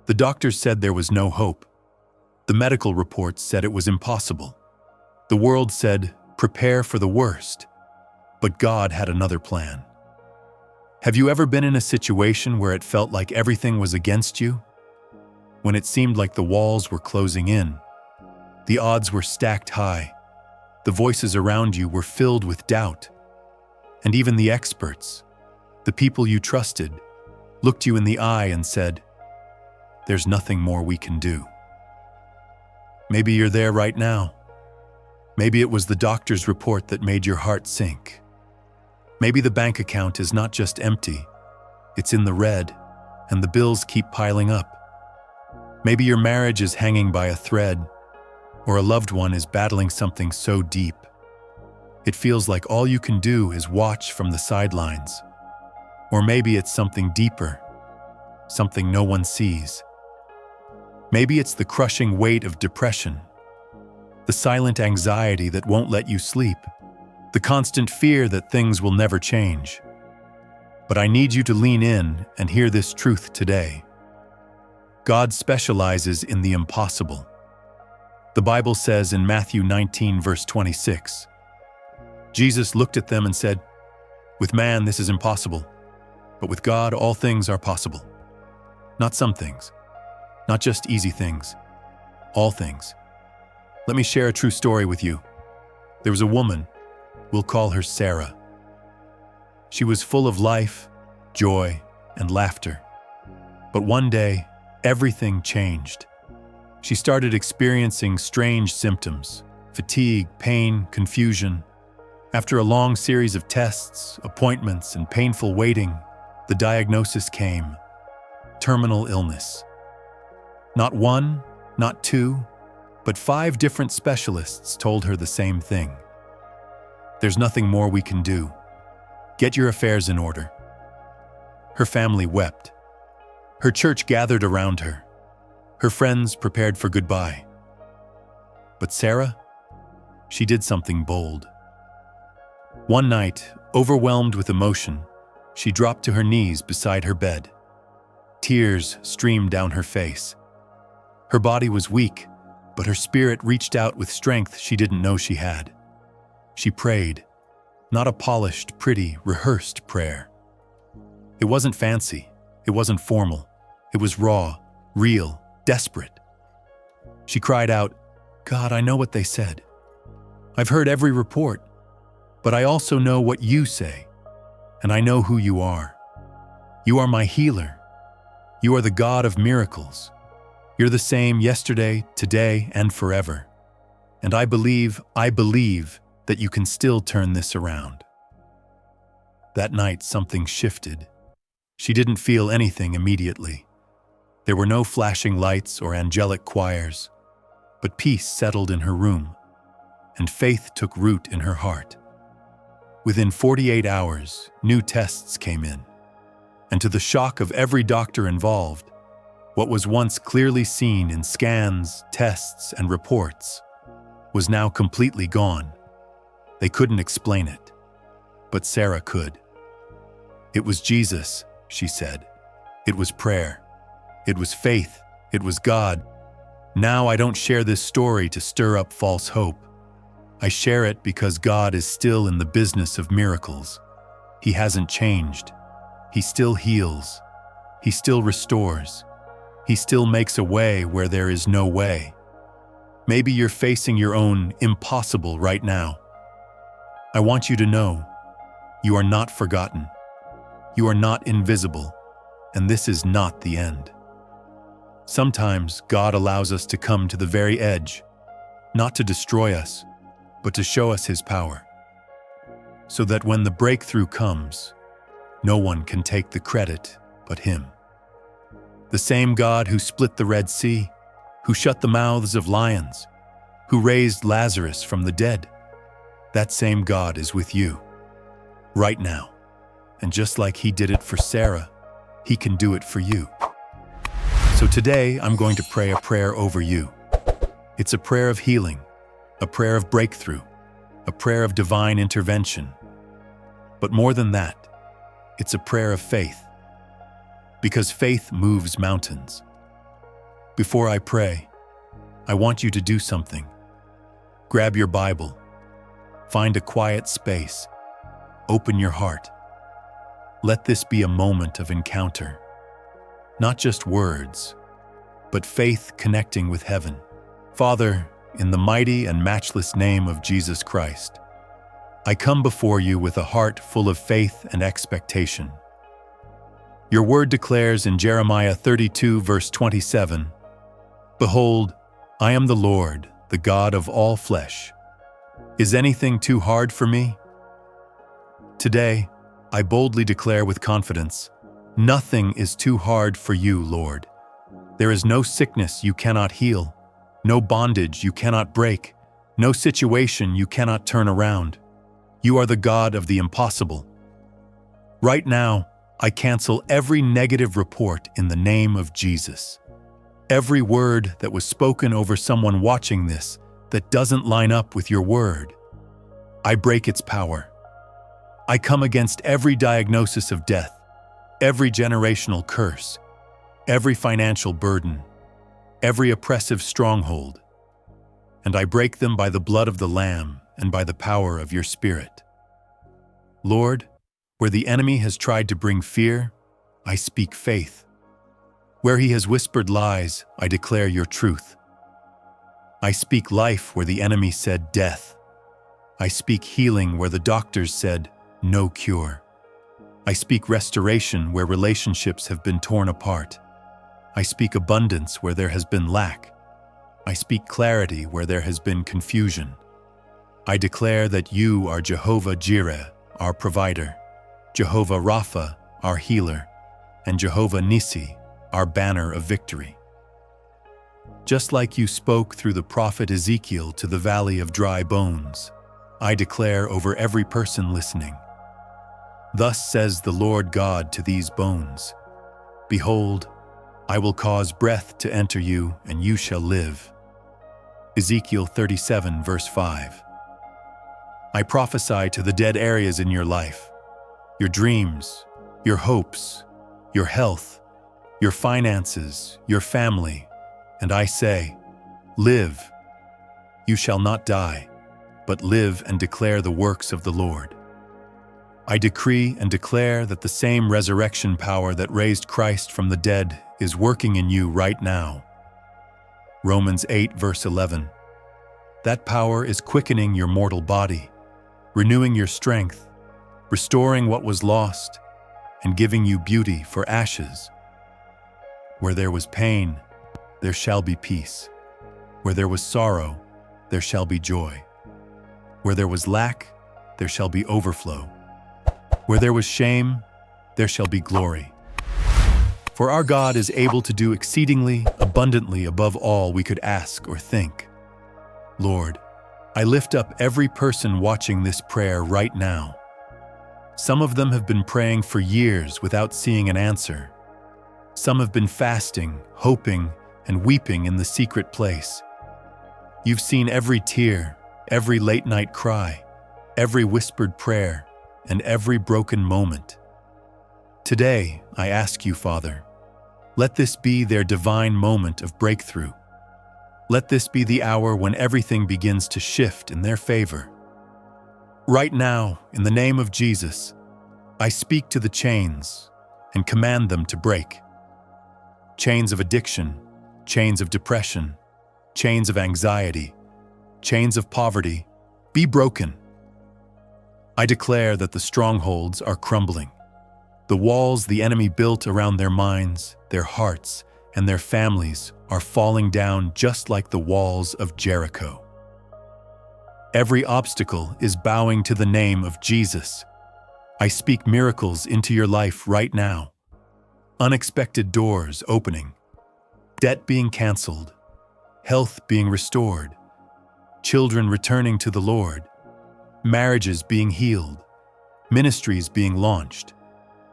The doctors said there was no hope. The medical reports said it was impossible. The world said, prepare for the worst. But God had another plan. Have you ever been in a situation where it felt like everything was against you? When it seemed like the walls were closing in, the odds were stacked high, the voices around you were filled with doubt, and even the experts, the people you trusted, looked you in the eye and said, there's nothing more we can do. Maybe you're there right now. Maybe it was the doctor's report that made your heart sink. Maybe the bank account is not just empty, it's in the red, and the bills keep piling up. Maybe your marriage is hanging by a thread, or a loved one is battling something so deep. It feels like all you can do is watch from the sidelines. Or maybe it's something deeper, something no one sees. Maybe it's the crushing weight of depression, the silent anxiety that won't let you sleep, the constant fear that things will never change. But I need you to lean in and hear this truth today. God specializes in the impossible. The Bible says in Matthew 19, verse 26, Jesus looked at them and said, with man this is impossible, but with God all things are possible. Not some things, not just easy things, all things. Let me share a true story with you. There was a woman, we'll call her Sarah. She was full of life, joy, and laughter. But one day, everything changed. She started experiencing strange symptoms, fatigue, pain, confusion. After a long series of tests, appointments, and painful waiting, the diagnosis came: terminal illness. Not one, not two, but 5 different specialists told her the same thing. There's nothing more we can do. Get your affairs in order. Her family wept. Her church gathered around her. Her friends prepared for goodbye. But Sarah, she did something bold. One night, overwhelmed with emotion, she dropped to her knees beside her bed. Tears streamed down her face. Her body was weak, but her spirit reached out with strength she didn't know she had. She prayed, not a polished, pretty, rehearsed prayer. It wasn't fancy, it wasn't formal, it was raw, real, desperate. She cried out, God, I know what they said. I've heard every report, but I also know what you say, and I know who you are. You are my healer. You are the God of miracles. You're the same yesterday, today, and forever. And I believe that you can still turn this around. That night, something shifted. She didn't feel anything immediately. There were no flashing lights or angelic choirs, but peace settled in her room, and faith took root in her heart. Within 48 hours, new tests came in, and to the shock of every doctor involved, what was once clearly seen in scans, tests, and reports was now completely gone. They couldn't explain it, but Sarah could. It was Jesus, she said. It was prayer. It was faith. It was God. Now I don't share this story to stir up false hope. I share it because God is still in the business of miracles. He hasn't changed. He still heals. He still restores. He still makes a way where there is no way. Maybe you're facing your own impossible right now. I want you to know, you are not forgotten. You are not invisible, and this is not the end. Sometimes God allows us to come to the very edge, not to destroy us, but to show us His power, so that when the breakthrough comes, no one can take the credit but Him. The same God who split the Red Sea, who shut the mouths of lions, who raised Lazarus from the dead, that same God is with you, right now. And just like He did it for Sarah, He can do it for you. So today, I'm going to pray a prayer over you. It's a prayer of healing, a prayer of breakthrough, a prayer of divine intervention. But more than that, it's a prayer of faith. Because faith moves mountains. Before I pray, I want you to do something. Grab your Bible. Find a quiet space. Open your heart. Let this be a moment of encounter. Not just words, but faith connecting with heaven. Father, in the mighty and matchless name of Jesus Christ, I come before you with a heart full of faith and expectation. Your word declares in Jeremiah 32, verse 27, "Behold, I am the Lord, the God of all flesh. Is anything too hard for me?" Today, I boldly declare with confidence, nothing is too hard for you, Lord. There is no sickness you cannot heal, no bondage you cannot break, no situation you cannot turn around. You are the God of the impossible. Right now, I cancel every negative report in the name of Jesus. Every word that was spoken over someone watching this that doesn't line up with your word, I break its power. I come against every diagnosis of death, every generational curse, every financial burden, every oppressive stronghold, and I break them by the blood of the Lamb and by the power of your Spirit. Lord, where the enemy has tried to bring fear, I speak faith. Where he has whispered lies, I declare your truth. I speak life where the enemy said death. I speak healing where the doctors said no cure. I speak restoration where relationships have been torn apart. I speak abundance where there has been lack. I speak clarity where there has been confusion. I declare that you are Jehovah Jireh, our provider, Jehovah Rapha, our healer, and Jehovah Nissi, our banner of victory. Just like you spoke through the prophet Ezekiel to the valley of dry bones, I declare over every person listening, thus says the Lord God to these bones, behold, I will cause breath to enter you, and you shall live. Ezekiel 37, verse 5. I prophesy to the dead areas in your life, your dreams, your hopes, your health, your finances, your family, and I say, live. You shall not die, but live and declare the works of the Lord. I decree and declare that the same resurrection power that raised Christ from the dead is working in you right now. Romans 8, verse 11. That power is quickening your mortal body, renewing your strength, restoring what was lost, and giving you beauty for ashes. Where there was pain, there shall be peace. Where there was sorrow, there shall be joy. Where there was lack, there shall be overflow. Where there was shame, there shall be glory. For our God is able to do exceedingly abundantly above all we could ask or think. Lord, I lift up every person watching this prayer right now. Some of them have been praying for years without seeing an answer. Some have been fasting, hoping, and weeping in the secret place. You've seen every tear, every late-night cry, every whispered prayer, and every broken moment. Today, I ask you, Father, let this be their divine moment of breakthrough. Let this be the hour when everything begins to shift in their favor. Right now, in the name of Jesus, I speak to the chains and command them to break. Chains of addiction, chains of depression, chains of anxiety, chains of poverty, be broken. I declare that the strongholds are crumbling. The walls the enemy built around their minds, their hearts, and their families are falling down just like the walls of Jericho. Every obstacle is bowing to the name of Jesus. I speak miracles into your life right now. Unexpected doors opening, debt being canceled, health being restored, children returning to the Lord, marriages being healed, ministries being launched,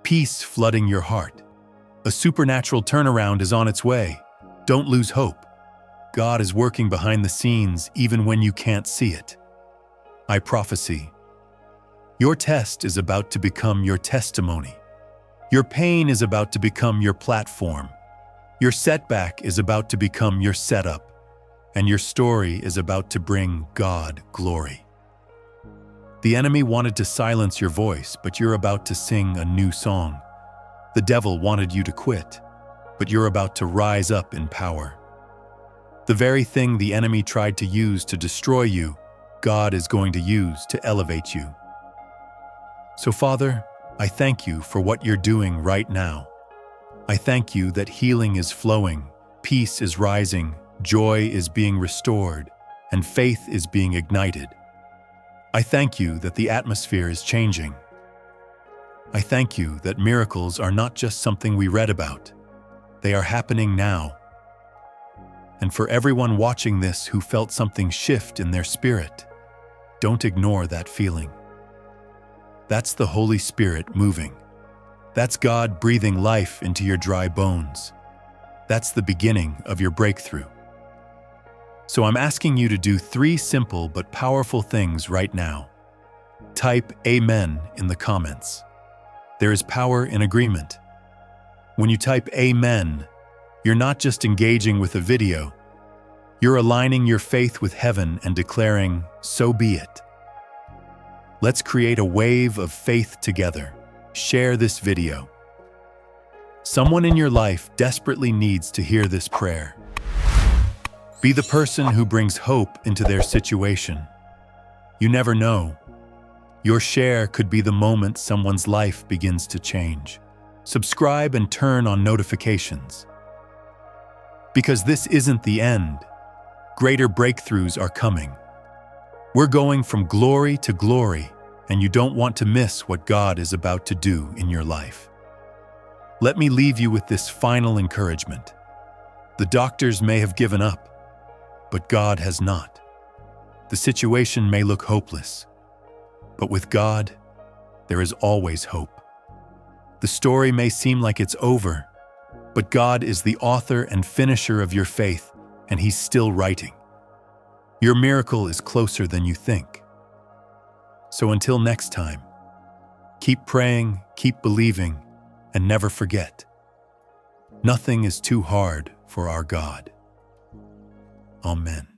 peace flooding your heart. A supernatural turnaround is on its way. Don't lose hope. God is working behind the scenes even when you can't see it. I prophesy. Your test is about to become your testimony. Your pain is about to become your platform. Your setback is about to become your setup, and your story is about to bring God glory. The enemy wanted to silence your voice, but you're about to sing a new song. The devil wanted you to quit, but you're about to rise up in power. The very thing the enemy tried to use to destroy you, God is going to use to elevate you. So, Father, I thank you for what you're doing right now. I thank you that healing is flowing, peace is rising, joy is being restored, and faith is being ignited. I thank you that the atmosphere is changing. I thank you that miracles are not just something we read about. They are happening now. And for everyone watching this who felt something shift in their spirit, don't ignore that feeling. That's the Holy Spirit moving. That's God breathing life into your dry bones. That's the beginning of your breakthrough. So I'm asking you to do 3 simple but powerful things right now. Type Amen in the comments. There is power in agreement. When you type Amen, you're not just engaging with a video. You're aligning your faith with heaven and declaring, "So be it." Let's create a wave of faith together. Share this video. Someone in your life desperately needs to hear this prayer. Be the person who brings hope into their situation. You never know. Your share could be the moment someone's life begins to change. Subscribe and turn on notifications. Because this isn't the end. Greater breakthroughs are coming. We're going from glory to glory, and you don't want to miss what God is about to do in your life. Let me leave you with this final encouragement. The doctors may have given up, but God has not. The situation may look hopeless, but with God, there is always hope. The story may seem like it's over, but God is the author and finisher of your faith, and He's still writing. Your miracle is closer than you think. So until next time, keep praying, keep believing, and never forget, nothing is too hard for our God. Amen.